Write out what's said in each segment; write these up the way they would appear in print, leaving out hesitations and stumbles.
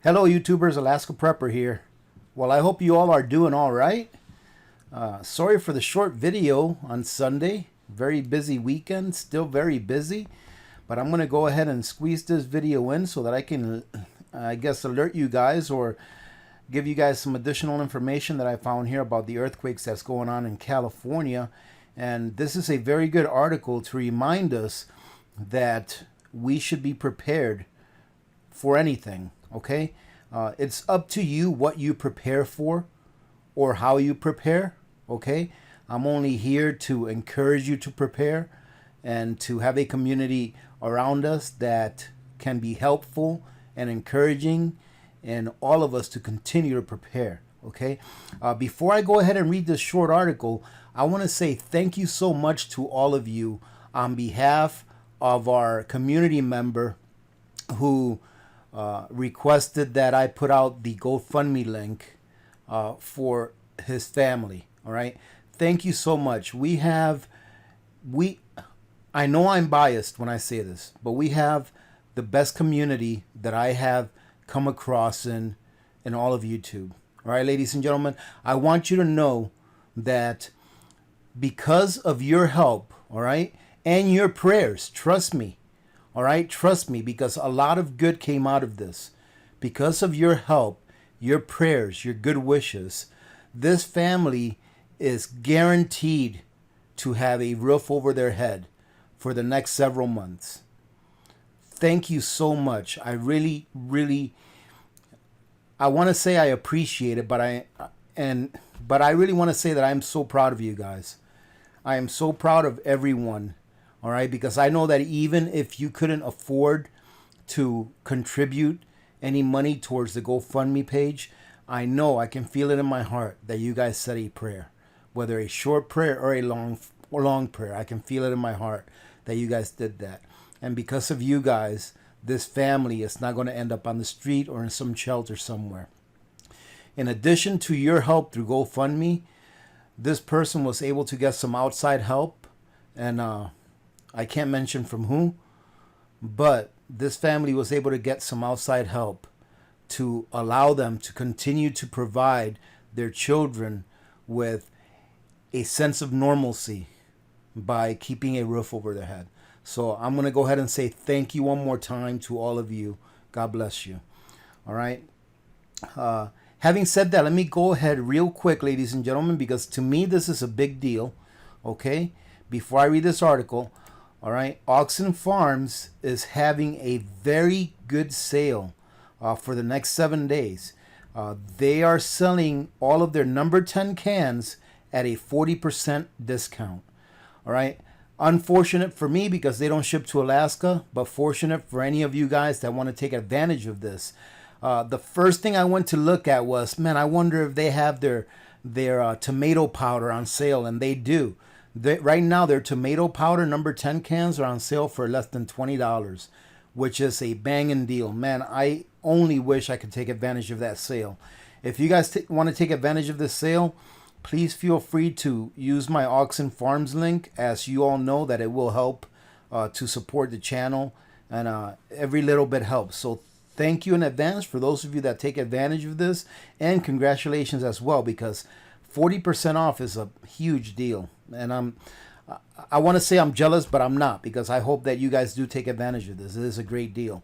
Hello YouTubers, Alaska Prepper here. Well, I hope you all are doing all right. Sorry for the short video on Sunday. Very busy weekend, still very busy. But I'm going to go ahead and squeeze this video in so that I can, I guess, alert you guys or give you guys some additional information that I found here about the earthquakes that's going on in California. And this is a very good article to remind us that we should be prepared for anything. Okay, it's up to you what you prepare for or how you prepare. Okay, I'm only here to encourage you to prepare and to have a community around us that can be helpful and encouraging, and all of us to continue to prepare. Okay, before I go ahead and read this short article, I want to say thank you so much to all of you on behalf of our community member who requested that I put out the GoFundMe link for his family. All right. Thank you so much. I know I'm biased when I say this, but we have the best community that I have come across in all of YouTube. All right, ladies and gentlemen, I want you to know that because of your help, all right, and your prayers, trust me, all right, trust me, because a lot of good came out of this. Because of your help, your prayers, your good wishes, this family is guaranteed to have a roof over their head for the next several months. Thank you so much. I really, I want to say I appreciate it, but I really want to say that I'm so proud of you guys. I am so proud of everyone. All right, because I know that even if you couldn't afford to contribute any money towards the GoFundMe page, I know, I can feel it in my heart that you guys said a prayer, whether a short prayer or a long prayer. I can feel it in my heart that you guys did that. And because of you guys, this family is not going to end up on the street or in some shelter somewhere. In addition to your help through GoFundMe, this person was able to get some outside help, and I can't mention from who, but this family was able to get some outside help to allow them to continue to provide their children with a sense of normalcy by keeping a roof over their head. So I'm going to go ahead and say thank you one more time to all of you. God bless you. All right. Having said that, let me go ahead real quick, ladies and gentlemen, because to me this is a big deal. Okay. Before I read this article, all right, Oxen Farms is having a very good sale for the next 7 days. They are selling all of their number 10 cans at a 40% discount. All right. Unfortunate for me because they don't ship to Alaska, but fortunate for any of you guys that want to take advantage of this. The first thing I went to look at was, man, I wonder if they have their tomato powder on sale, and they do. Right now, their tomato powder number 10 cans are on sale for less than $20, which is a banging deal. Man, I only wish I could take advantage of that sale. If you guys want to take advantage of this sale, please feel free to use my Oxen Farms link, as you all know that it will help to support the channel, and every little bit helps. So thank you in advance for those of you that take advantage of this, and congratulations as well, because 40% off is a huge deal. And I want to say I'm jealous, but I'm not, because I hope that you guys do take advantage of this. It is a great deal.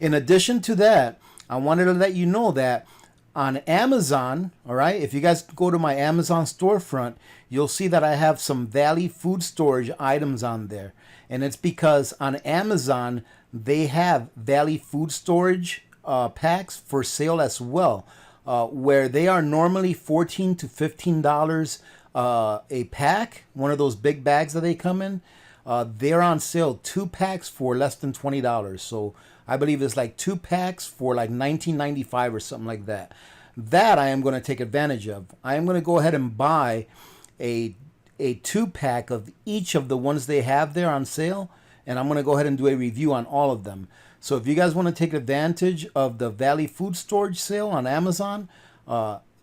In addition to that, I wanted to let you know that on Amazon, all right, if you guys go to my Amazon storefront, you'll see that I have some Valley food storage items on there. And it's because on Amazon, they have Valley food storage packs for sale as well, where they are normally $14 to $15 a pack, one of those big bags that they come in. They're on sale, 2 packs for less than $20. So I believe it's like 2 packs for like $19.95 or something like that. That I am going to take advantage of. I am going to go ahead and buy a 2-pack of each of the ones they have there on sale, and I'm going to go ahead and do a review on all of them. So if you guys want to take advantage of the Valley food storage sale on Amazon,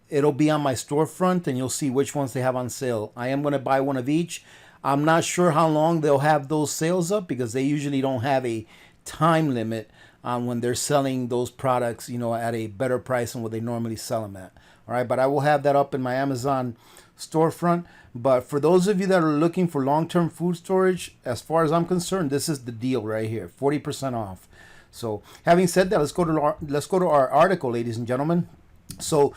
it'll be on my storefront, and you'll see which ones they have on sale. I am going to buy one of each. I'm not sure how long they'll have those sales up, because they usually don't have a time limit when they're selling those products, at a better price than what they normally sell them at. All right, but I will have that up in my Amazon storefront. But for those of you that are looking for long-term food storage, as far as I'm concerned, this is the deal right here, 40% off. So, having said that, let's go to our article, ladies and gentlemen. So,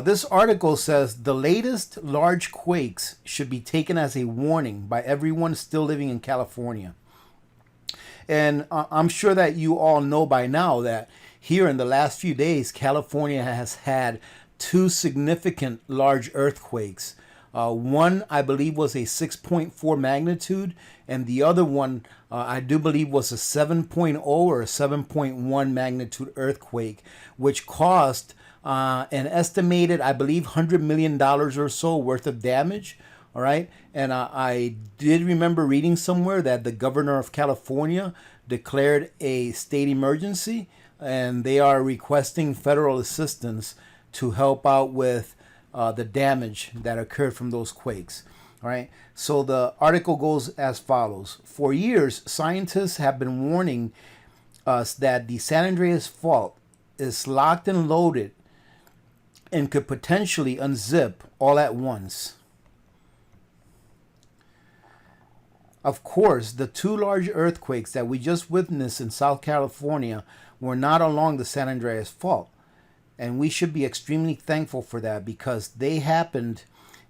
this article says the latest large quakes should be taken as a warning by everyone still living in California. And I'm sure that you all know by now that here in the last few days, California has had two significant large earthquakes. One, I believe, was a 6.4 magnitude, and the other one, I do believe, was a 7.0 or a 7.1 magnitude earthquake, which caused an estimated, I believe, $100 million or so worth of damage. All right. And I did remember reading somewhere that the governor of California declared a state emergency, and they are requesting federal assistance to help out with the damage that occurred from those quakes. All right. So the article goes as follows. For years, scientists have been warning us that the San Andreas fault is locked and loaded and could potentially unzip all at once. Of course, the two large earthquakes that we just witnessed in South California were not along the San Andreas Fault. And we should be extremely thankful for that because they happened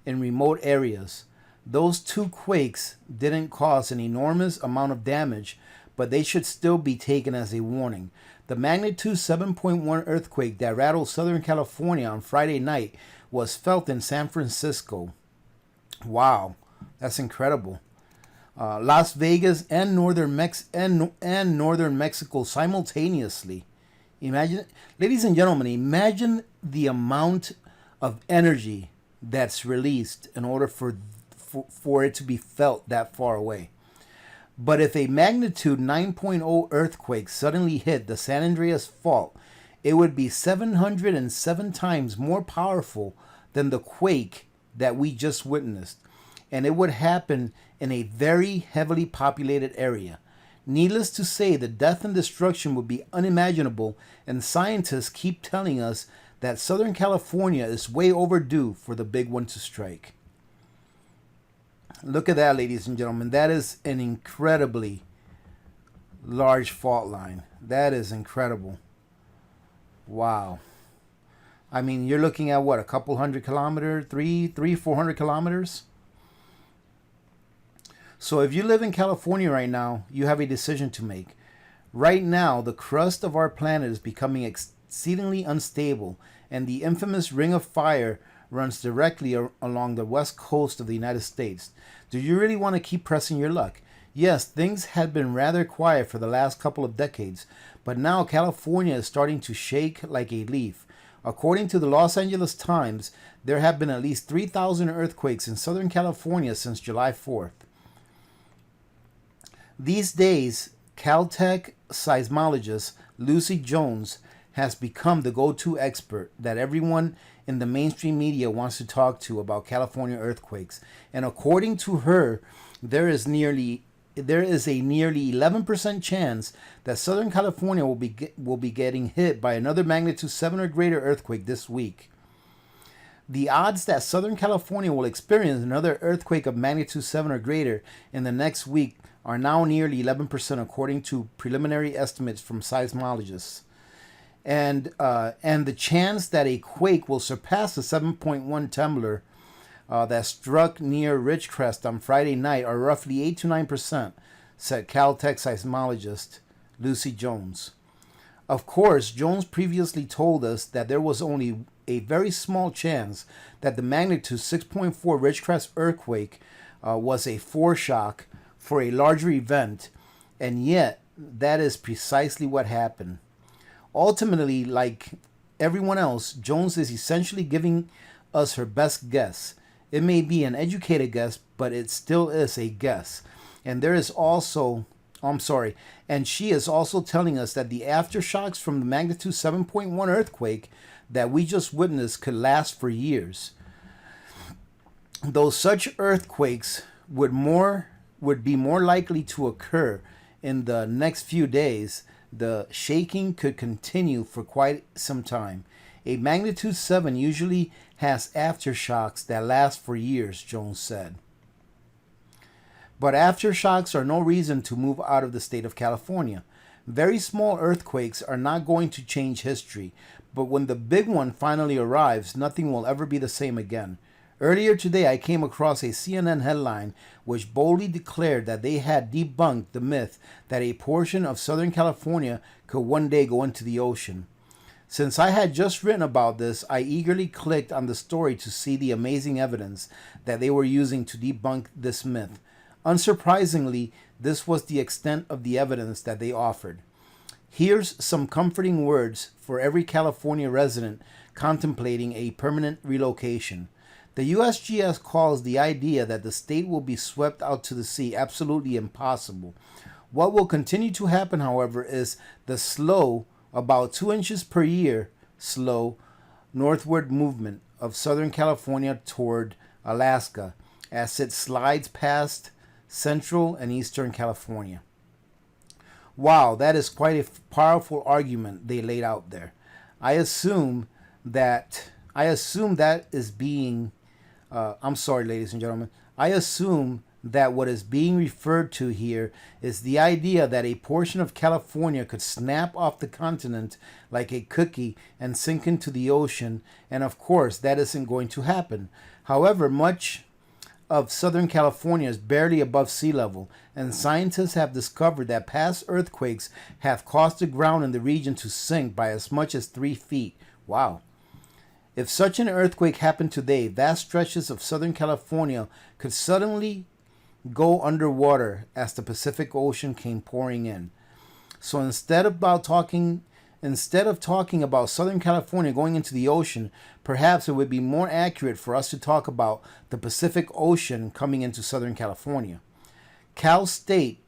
in remote areas. Those two quakes didn't cause an enormous amount of damage, but they should still be taken as a warning. The magnitude 7.1 earthquake that rattled Southern California on Friday night was felt in San Francisco. Wow, that's incredible. Las Vegas and northern Mexico simultaneously. Imagine, ladies and gentlemen, imagine the amount of energy that's released in order for it to be felt that far away. But if a magnitude 9.0 earthquake suddenly hit the San Andreas Fault, it would be 707 times more powerful than the quake that we just witnessed. And it would happen in a very heavily populated area. Needless to say, the death and destruction would be unimaginable, and scientists keep telling us that Southern California is way overdue for the big one to strike. Look at that, ladies and gentlemen. That is an incredibly large fault line. That is incredible. Wow. I mean, you're looking at what, a couple hundred kilometers, 400 kilometers? So if you live in California right now, you have a decision to make. Right now, the crust of our planet is becoming exceedingly unstable, and the infamous Ring of Fire runs directly along the west coast of the United States. Do you really want to keep pressing your luck? Yes, things had been rather quiet for the last couple of decades, but now California is starting to shake like a leaf. According to the Los Angeles Times, there have been at least 3,000 earthquakes in Southern California since July 4th. These days, Caltech seismologist Lucy Jones has become the go-to expert that everyone in the mainstream media wants to talk to about California earthquakes. And according to her, there is a nearly 11% chance that Southern California will be getting hit by another magnitude 7 or greater earthquake this week. The odds that Southern California will experience another earthquake of magnitude 7 or greater in the next week are now nearly 11%, according to preliminary estimates from seismologists. And the chance that a quake will surpass the 7.1 tremor that struck near Ridgecrest on Friday night are roughly 8 to 9%, said Caltech seismologist Lucy Jones. Of course, Jones previously told us that there was only a very small chance that the magnitude 6.4 Ridgecrest earthquake was a foreshock for a larger event, and yet that is precisely what happened. Ultimately, like everyone else, Jones is essentially giving us her best guess. It may be an educated guess, but it still is a guess. And she is also telling us that the aftershocks from the magnitude 7.1 earthquake that we just witnessed could last for years. Though such earthquakes would be more likely to occur in the next few days the shaking could continue for quite some time. A magnitude 7 usually has aftershocks that last for years, Jones said. But aftershocks are no reason to move out of the state of California. Very small earthquakes are not going to change history, but when the big one finally arrives, nothing will ever be the same again. Earlier today, I came across a CNN headline which boldly declared that they had debunked the myth that a portion of Southern California could one day go into the ocean. Since I had just written about this, I eagerly clicked on the story to see the amazing evidence that they were using to debunk this myth. Unsurprisingly, this was the extent of the evidence that they offered. Here's some comforting words for every California resident contemplating a permanent relocation. The USGS calls the idea that the state will be swept out to the sea absolutely impossible. What will continue to happen, however, is the slow, about 2 inches per year, slow northward movement of Southern California toward Alaska as it slides past Central and Eastern California. Wow, that is quite a powerful argument they laid out there. I assume that is being I'm sorry, ladies and gentlemen. I assume that what is being referred to here is the idea that a portion of California could snap off the continent like a cookie and sink into the ocean, and of course that isn't going to happen. However, much of Southern California is barely above sea level, and scientists have discovered that past earthquakes have caused the ground in the region to sink by as much as 3 feet. Wow. If such an earthquake happened today, vast stretches of Southern California could suddenly go underwater as the Pacific Ocean came pouring in. So instead of talking about Southern California going into the ocean, perhaps it would be more accurate for us to talk about the Pacific Ocean coming into Southern California. Cal State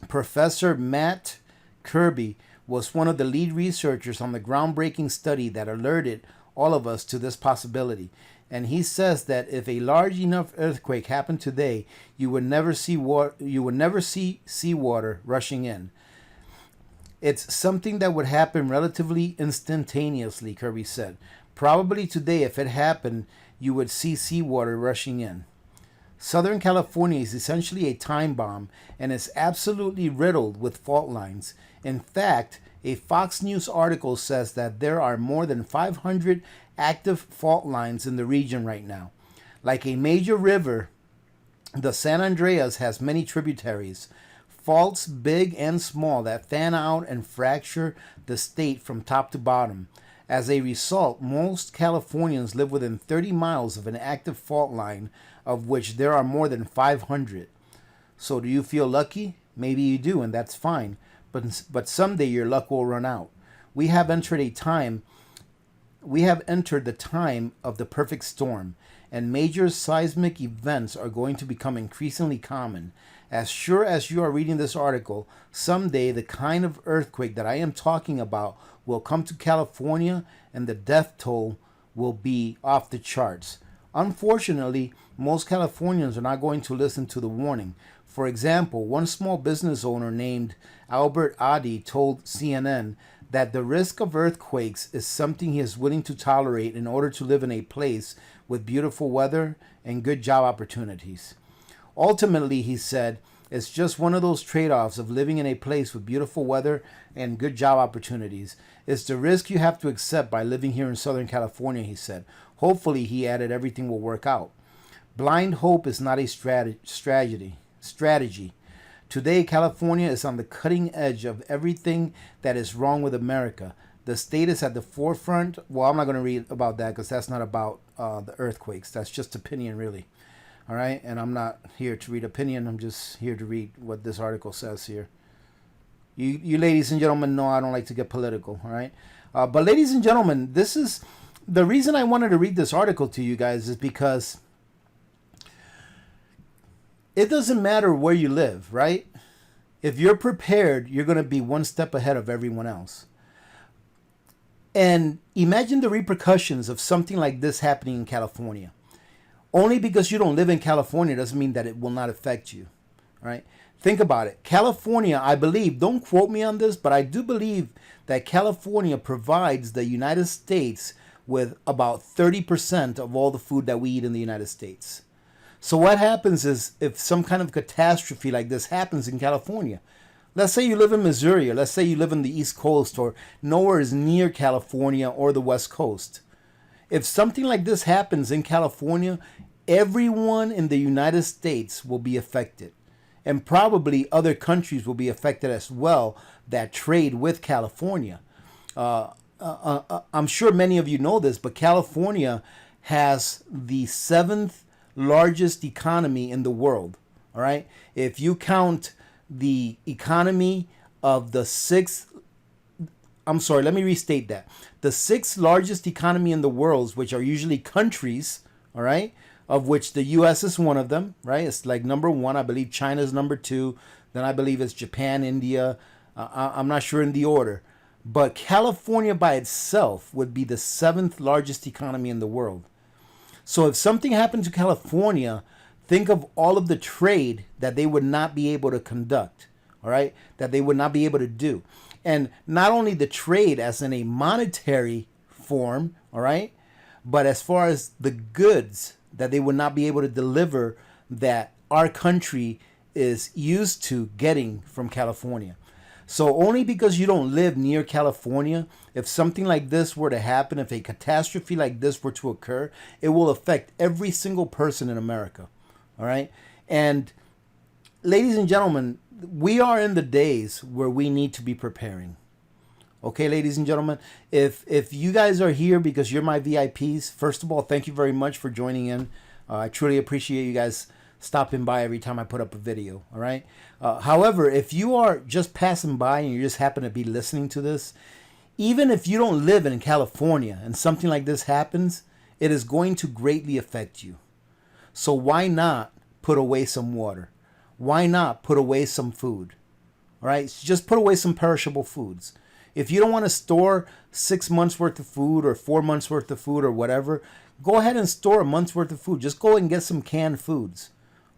Professor Matt Kirby was one of the lead researchers on the groundbreaking study that alerted all of us to this possibility. And he says that if a large enough earthquake happened today, you would never see seawater rushing in. It's something that would happen relatively instantaneously, Kirby said. Probably today, if it happened, you would see seawater rushing in. Southern California is essentially a time bomb and is absolutely riddled with fault lines. In fact, a Fox News article says that there are more than 500 active fault lines in the region right now. Like a major river, the San Andreas has many tributaries, faults big and small that fan out and fracture the state from top to bottom. As a result, most Californians live within 30 miles of an active fault line, of which there are more than 500. So do you feel lucky? Maybe you do, and that's fine. But someday your luck will run out. We have entered the time of the perfect storm, and major seismic events are going to become increasingly common. As sure as you are reading this article, someday the kind of earthquake that I am talking about will come to California, and the death toll will be off the charts. Unfortunately, most Californians are not going to listen to the warning. For example, one small business owner named Albert Adi told CNN that the risk of earthquakes is something he is willing to tolerate in order to live in a place with beautiful weather and good job opportunities. Ultimately, he said, it's just one of those trade-offs of living in a place with beautiful weather and good job opportunities. It's the risk you have to accept by living here in Southern California, he said. Hopefully, he added, everything will work out. Blind hope is not a strategy. Today, California is on the cutting edge of everything that is wrong with America. The state is at the forefront. Well, I'm not going to read about that because that's not about the earthquakes. That's just opinion, really. All right? And I'm not here to read opinion. I'm just here to read what this article says here. You ladies and gentlemen know I don't like to get political. All right? But ladies and gentlemen, this is the reason I wanted to read this article to you guys is because it doesn't matter where you live, right? If you're prepared, you're going to be one step ahead of everyone else. And imagine the repercussions of something like this happening in California. Only because you don't live in California doesn't mean that it will not affect you, right? Think about it. California, I believe, don't quote me on this, but I do believe that California provides the United States with about 30% of all the food that we eat in the United States. So what happens is if some kind of catastrophe like this happens in California, let's say you live in Missouri, or let's say you live in the East Coast, or nowhere is near California or the West Coast. If something like this happens in California, everyone in the United States will be affected. And probably other countries will be affected as well that trade with California. I'm sure many of you know this, but California has the 7th largest economy in the world. All right. If you count the economy of the let me restate that. The 6th largest economy in the world, which are usually countries, all right, of which the U.S. is one of them, right? It's like number 1. I believe China is number 2. Then I believe it's Japan, India. I'm not sure in the order. But California by itself would be the 7th largest economy in the world. So if something happened to California, think of all of the trade that they would not be able to conduct, all right? That they would not be able to do. And not only the trade as in a monetary form, all right? But as far as the goods that they would not be able to deliver that our country is used to getting from California. So only because you don't live near California, if something like this were to happen, if a catastrophe like this were to occur, it will affect every single person in America. All right. And ladies and gentlemen, we are in the days where we need to be preparing. Okay, ladies and gentlemen, if you guys are here because you're my VIPs, first of all, thank you very much for joining in. I truly appreciate you guys stopping by every time I put up a video, all right? However, if you are just passing by and you just happen to be listening to this, even if you don't live in California and something like this happens, it is going to greatly affect you. So why not put away some water? Why not put away some food? All right, just put away some perishable foods. If you don't want to store 6 months worth of food or 4 months worth of food or whatever, go ahead and store a month's worth of food. Just go and get some canned foods.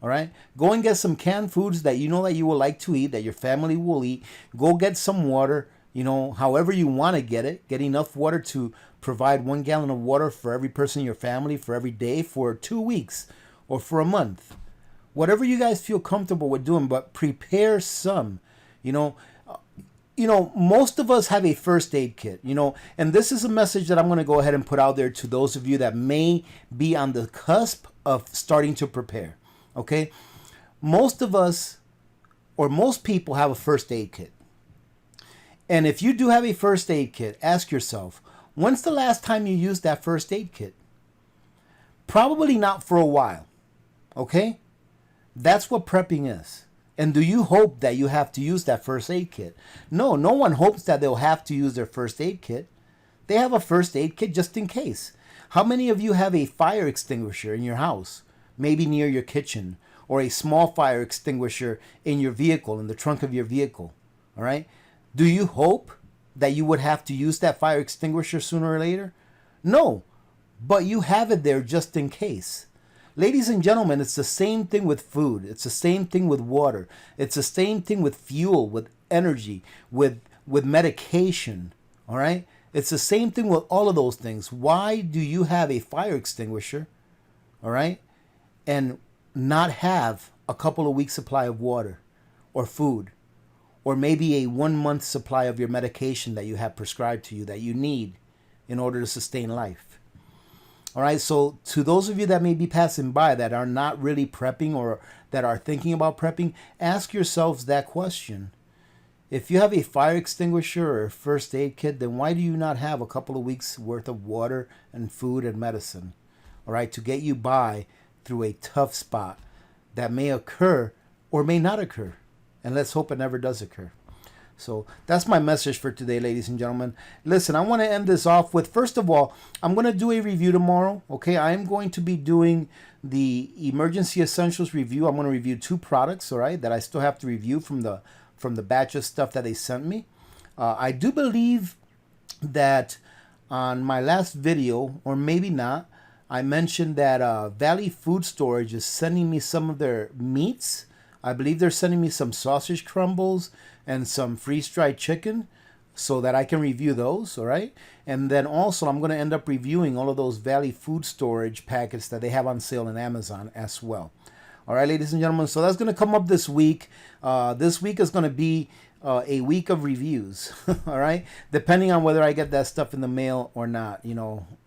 All right. Go and get some canned foods that you know that you will like to eat, that your family will eat. Go get some water, however you want to get it. Get enough water to provide 1 gallon of water for every person in your family for every day for 2 weeks or for a month. Whatever you guys feel comfortable with doing, but prepare some, most of us have a first aid kit, and this is a message that I'm going to go ahead and put out there to those of you that may be on the cusp of starting to prepare. Okay. Most of us, or most people, have a first aid kit. And if you do have a first aid kit, ask yourself, when's the last time you used that first aid kit? Probably not for a while. Okay. That's what prepping is. And do you hope that you have to use that first aid kit? No, no one hopes that they'll have to use their first aid kit. They have a first aid kit just in case. How many of you have a fire extinguisher in your house? Maybe near your kitchen, or a small fire extinguisher in your vehicle, in the trunk of your vehicle. All right. Do you hope that you would have to use that fire extinguisher sooner or later? No, but you have it there just in case. Ladies and gentlemen, it's the same thing with food. It's the same thing with water. It's the same thing with fuel, with energy, with medication. All right. It's the same thing with all of those things. Why do you have a fire extinguisher? All right. And not have a couple of weeks supply of water or food, or maybe a 1 month supply of your medication that you have prescribed to you that you need in order to sustain life. All right. So to those of you that may be passing by that are not really prepping or that are thinking about prepping, ask yourselves that question. If you have a fire extinguisher or a first aid kit, then why do you not have a couple of weeks worth of water and food and medicine? All right. To get you by through a tough spot that may occur or may not occur. And let's hope it never does occur. So that's my message for today, ladies and gentlemen. Listen, I want to end this off with, first of all, I'm going to do a review tomorrow. Okay, I am going to be doing the Emergency Essentials review. I'm going to review 2 products, all right, that I still have to review from the batch of stuff that they sent me. I do believe that on my last video, or maybe not, I mentioned that Valley Food Storage is sending me some of their meats. I believe they're sending me some sausage crumbles and some freeze-dried chicken so that I can review those, all right? And then also I'm going to end up reviewing all of those Valley food storage packets that they have on sale on Amazon as well. All right, ladies and gentlemen, so that's going to come up this week. This week is going to be a week of reviews, all right? Depending on whether I get that stuff in the mail or not,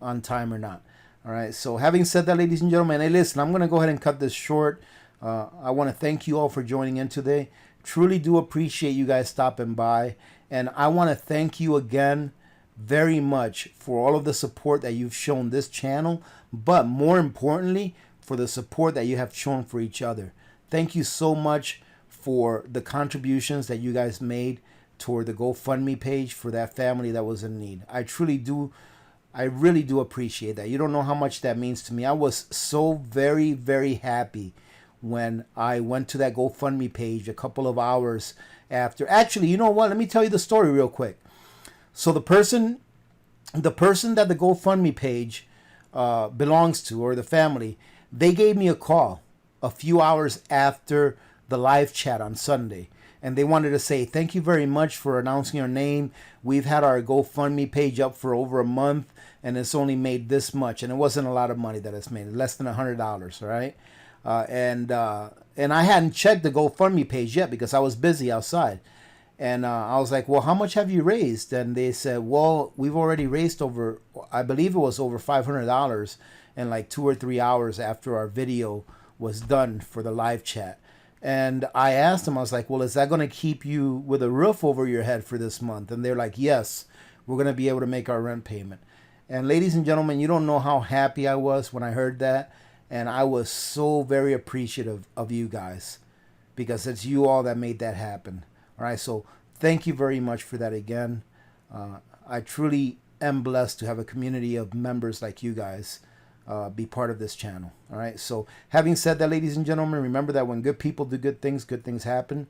on time or not. All right, so having said that, ladies and gentlemen, hey, listen, I'm going to go ahead and cut this short. I want to thank you all for joining in today. Truly do appreciate you guys stopping by. And I want to thank you again very much for all of the support that you've shown this channel, but more importantly, for the support that you have shown for each other. Thank you so much for the contributions that you guys made toward the GoFundMe page for that family that was in need. I really do appreciate that. You don't know how much that means to me. I was so very, very happy when I went to that GoFundMe page a couple of hours after. Actually, you know what? Let me tell you the story real quick. So the person that the GoFundMe page belongs to, or the family, they gave me a call a few hours after the live chat on Sunday. And they wanted to say, thank you very much for announcing your name. We've had our GoFundMe page up for over a month, and it's only made this much. And it wasn't a lot of money that it's made, less than $100, all right? And I hadn't checked the GoFundMe page yet because I was busy outside. And I was like, well, how much have you raised? And they said, well, we've already raised over, I believe it was over $500 in like 2 or 3 hours after our video was done for the live chat. And I asked them, I was like, well, is that going to keep you with a roof over your head for this month? And they're like, yes, we're going to be able to make our rent payment. And ladies and gentlemen, you don't know how happy I was when I heard that. And I was so very appreciative of you guys because it's you all that made that happen. All right, so thank you very much for that again. I truly am blessed to have a community of members like you guys be part of this channel. All right, so having said that, ladies and gentlemen, remember that when good people do good things happen.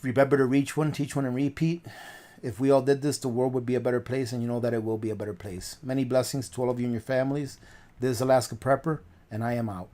Remember to reach one, teach one, and repeat. If we all did this, the world would be a better place, and you know that it will be a better place. Many blessings to all of you and your families. This is Alaska Prepper, and I am out.